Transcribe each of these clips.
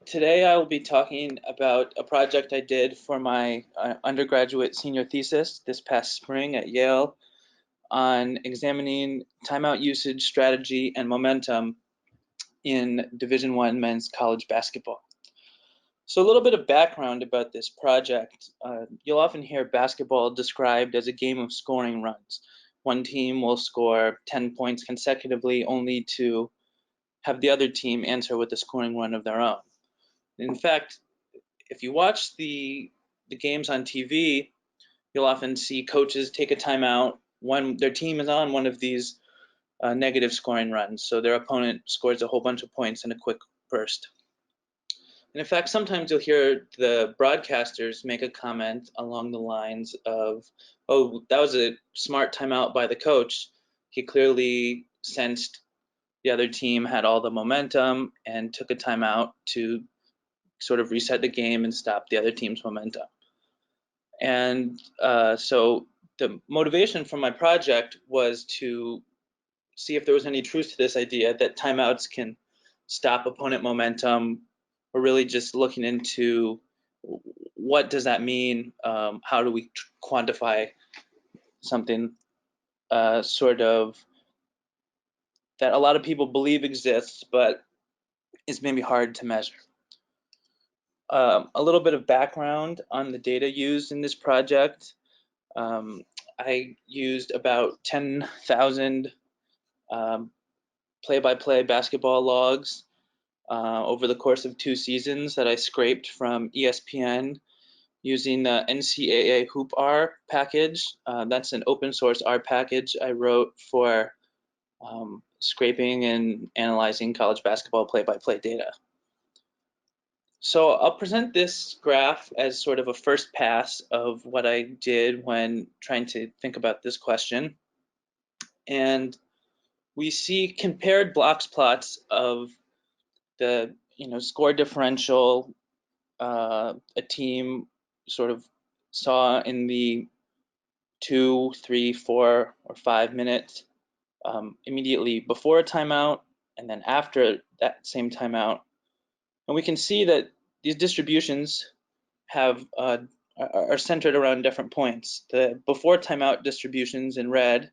Today I will be talking about a project I did for my undergraduate senior thesis this past spring at Yale on examining timeout usage, strategy, and momentum in Division I men's college basketball. So a little bit of background about this project. You'll often hear basketball described as a game of scoring runs. One team will score 10 points consecutively only to have the other team answer with a scoring run of their own. In fact, if you watch the games on TV, you'll often see coaches take a timeout when their team is on one of these negative scoring runs. So their opponent scores a whole bunch of points in a quick burst. And in fact, sometimes you'll hear the broadcasters make a comment along the lines of, oh, that was a smart timeout by the coach. He clearly sensed the other team had all the momentum and took a timeout to sort of reset the game and stop the other team's momentum. And so the motivation for my project was to see if there was any truth to this idea that timeouts can stop opponent momentum. We're really just looking into what does that mean? How do we quantify something sort of that a lot of people believe exists, but is maybe hard to measure. A little bit of background on the data used in this project. I used about 10,000 play-by-play basketball logs over the course of 2 seasons that I scraped from ESPN using the NCAA Hoop R package. That's an open source R package I wrote for scraping and analyzing college basketball play-by-play data. So I'll present this graph as sort of a first pass of what I did when trying to think about this question. And we see compared blocks plots of the score differential a team sort of saw in the 2, 3, 4, or 5 minutes immediately before a timeout and then after that same timeout. And we can see that these distributions are centered around different points. The before timeout distributions in red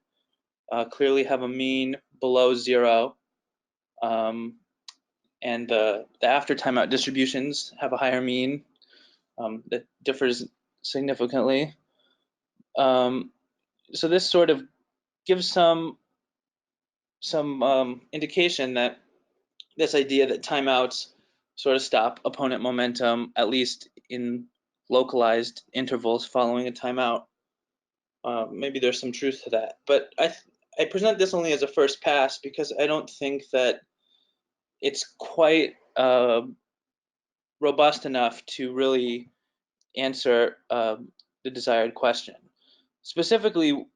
clearly have a mean below 0, and the after timeout distributions have a higher mean that differs significantly. So this sort of gives some indication that this idea that timeouts sort of stop opponent momentum, at least in localized intervals following a timeout. Maybe there's some truth to that. But I present this only as a first pass because I don't think that it's quite robust enough to really answer the desired question. Specifically,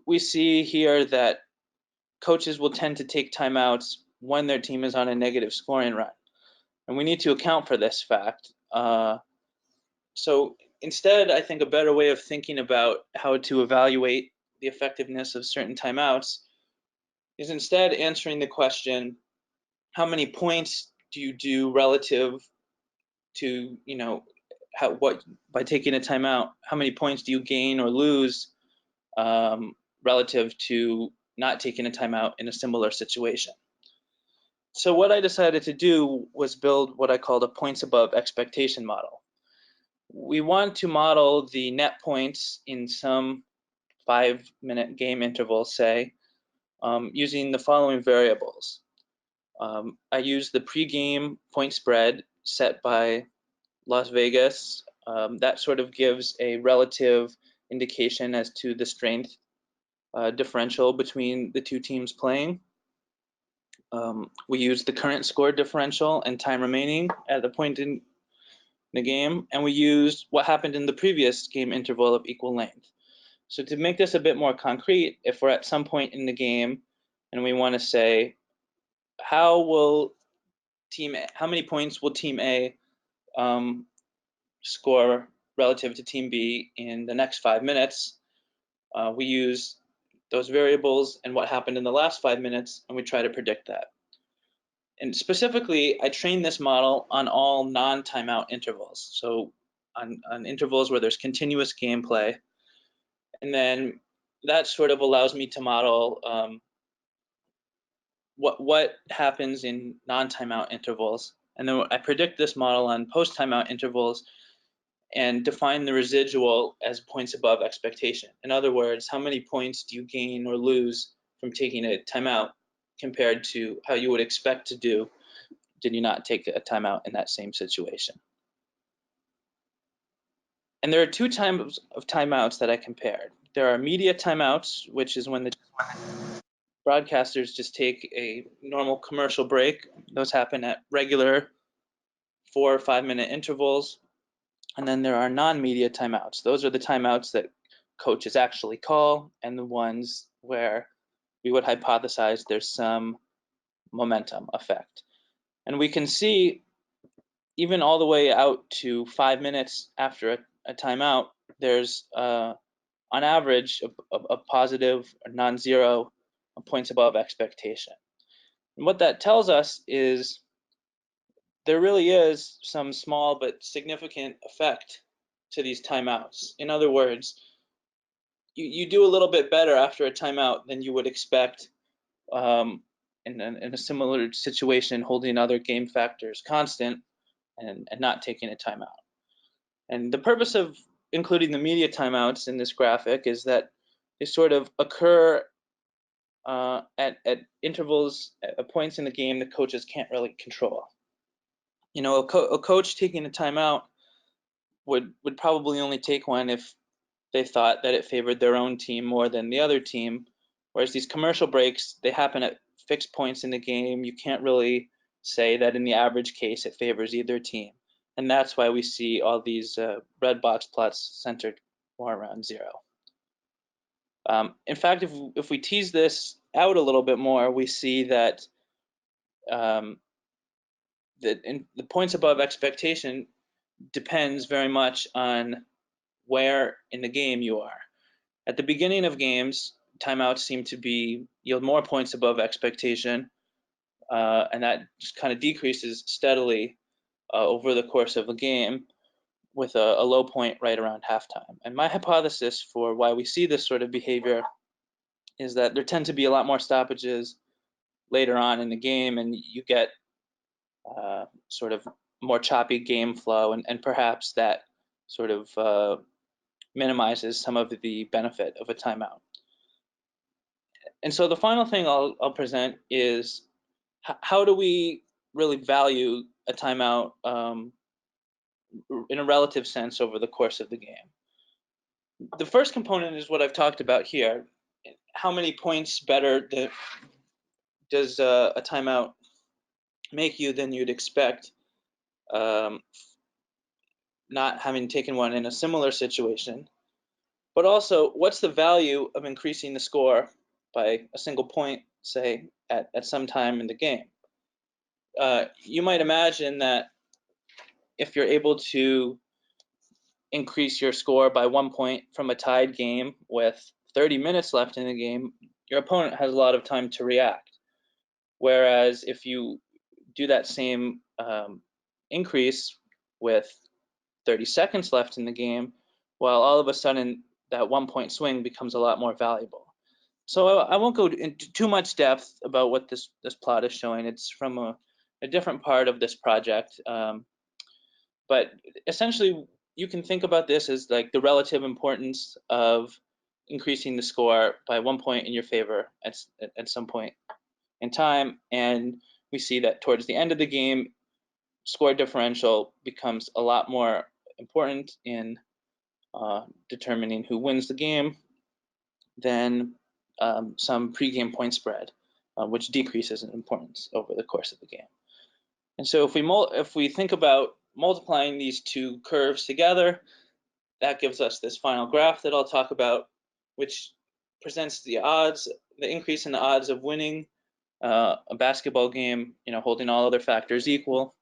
we see here that coaches will tend to take timeouts when their team is on a negative scoring run. And we need to account for this fact. So instead, I think a better way of thinking about how to evaluate the effectiveness of certain timeouts is instead answering the question, how many points do you do relative to, by taking a timeout, how many points do you gain or lose relative to not taking a timeout in a similar situation? So what I decided to do was build what I called a points above expectation model. We want to model the net points in some 5-minute game interval, say, using the following variables. I use the pregame point spread set by Las Vegas. That sort of gives a relative indication as to the strength differential between the two teams playing. We use the current score differential and time remaining at the point in the game, and we used what happened in the previous game interval of equal length. So to make this a bit more concrete, if we're at some point in the game and we want to say, how many points will team A score relative to team B in the next 5 minutes, we use those variables and what happened in the last 5 minutes, and we try to predict that. And specifically, I trained this model on all non-timeout intervals. So on intervals where there's continuous gameplay. And then that sort of allows me to model what happens in non-timeout intervals. And then I predict this model on post-timeout intervals and define the residual as points above expectation. In other words, how many points do you gain or lose from taking a timeout compared to how you would expect to do did you not take a timeout in that same situation. And there are two types of timeouts that I compared. There are media timeouts, which is when the broadcasters just take a normal commercial break. Those happen at regular 4 or 5 minute intervals. And then there are non-media timeouts. Those are the timeouts that coaches actually call and the ones where we would hypothesize there's some momentum effect. And we can see even all the way out to 5 minutes after a timeout, there's on average a positive or non-zero points above expectation. And what that tells us is there really is some small but significant effect to these timeouts. In other words, you do a little bit better after a timeout than you would expect in a similar situation, holding other game factors constant and not taking a timeout. And the purpose of including the media timeouts in this graphic is that they sort of occur at intervals, at points in the game that coaches can't really control. You know, a coach taking a timeout would probably only take one if they thought that it favored their own team more than the other team, whereas these commercial breaks, they happen at fixed points in the game. You can't really say that in the average case it favors either team. And that's why we see all these red box plots centered more around zero. In fact, if we tease this out a little bit more, we see that the points above expectation depends very much on where in the game you are. At the beginning of games, timeouts seem to yield more points above expectation, and that just kind of decreases steadily over the course of a game with a low point right around halftime. And my hypothesis for why we see this sort of behavior is that there tend to be a lot more stoppages later on in the game, and you get sort of more choppy game flow, and perhaps that sort of minimizes some of the benefit of a timeout. And so the final thing I'll present is how do we really value a timeout in a relative sense over the course of the game. The first component is what I've talked about here. How many points better does a timeout make you than you'd expect, not having taken one in a similar situation? But also, what's the value of increasing the score by a single point, say, at some time in the game? You might imagine that if you're able to increase your score by 1 point from a tied game with 30 minutes left in the game, your opponent has a lot of time to react. Whereas if you do that same increase with 30 seconds left in the game, well, all of a sudden that 1 point swing becomes a lot more valuable. So I won't go into too much depth about what this plot is showing. It's from a different part of this project. But essentially, you can think about this as like the relative importance of increasing the score by 1 point in your favor at some point in time. And we see that towards the end of the game, score differential becomes a lot more important in determining who wins the game than some pregame point spread, which decreases in importance over the course of the game. And so if we think about multiplying these two curves together, that gives us this final graph that I'll talk about, which presents the odds, the increase in the odds of winning a basketball game, holding all other factors equal,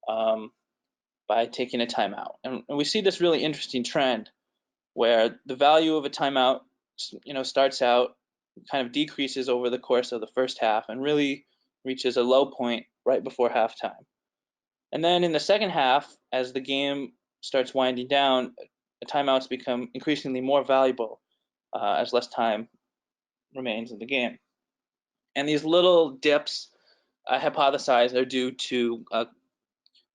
by taking a timeout. And we see this really interesting trend where the value of a timeout, starts out, kind of decreases over the course of the first half and really reaches a low point right before halftime. And then in the second half, as the game starts winding down, timeouts become increasingly more valuable as less time remains in the game. And these little dips, I hypothesize, are due to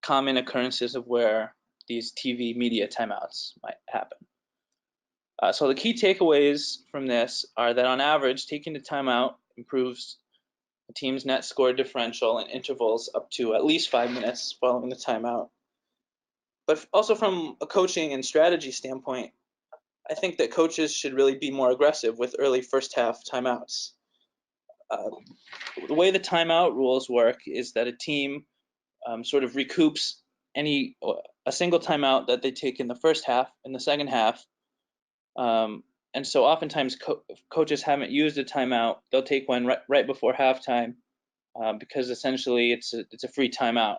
common occurrences of where these TV media timeouts might happen. So the key takeaways from this are that on average, taking the timeout improves a team's net score differential in intervals up to at least 5 minutes following the timeout. But also from a coaching and strategy standpoint, I think that coaches should really be more aggressive with early first half timeouts. The way the timeout rules work is that a team sort of recoups a single timeout that they take in the first half in the second half. And so oftentimes if coaches haven't used a timeout, they'll take one right before halftime because essentially it's a free timeout.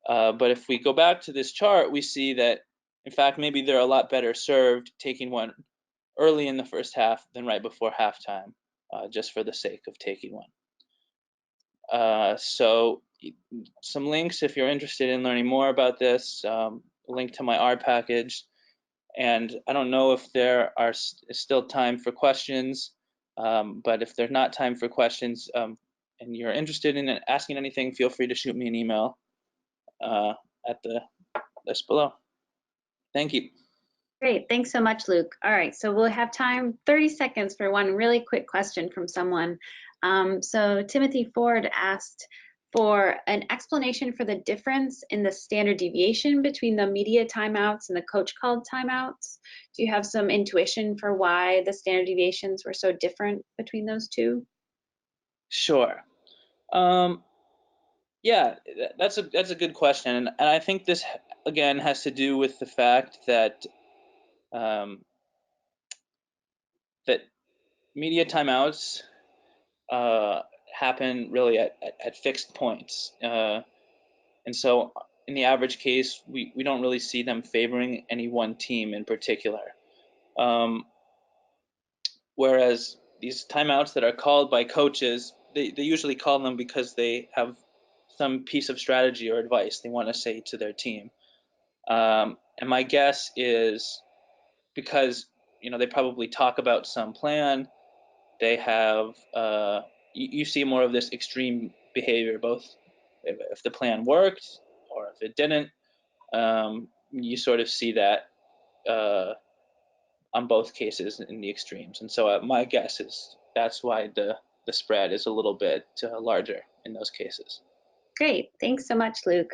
But if we go back to this chart, we see that, in fact, maybe they're a lot better served taking one early in the first half than right before halftime, just for the sake of taking one. So some links if you're interested in learning more about this, a link to my R package. And I don't know if there is still time for questions, but if there's not time for questions and you're interested in asking anything, feel free to shoot me an email at the list below. Thank you. Great, thanks so much, Luke. All right, so we'll have time, 30 seconds for one really quick question from someone. So Timothy Ford asked for an explanation for the difference in the standard deviation between the media timeouts and the coach called timeouts. Do you have some intuition for why the standard deviations were so different between those two? Sure. Yeah, that's a good question, and I think this again has to do with the fact that that media timeouts happen really at fixed points, and so in the average case, we don't really see them favoring any one team in particular. Whereas these timeouts that are called by coaches, they usually call them because they have some piece of strategy or advice they want to say to their team. And my guess is because they probably talk about some plan. They have you see more of this extreme behavior, both if the plan worked or if it didn't. You sort of see that on both cases in the extremes. And so my guess is that's why the spread is a little bit larger in those cases. Great, thanks so much, Luke.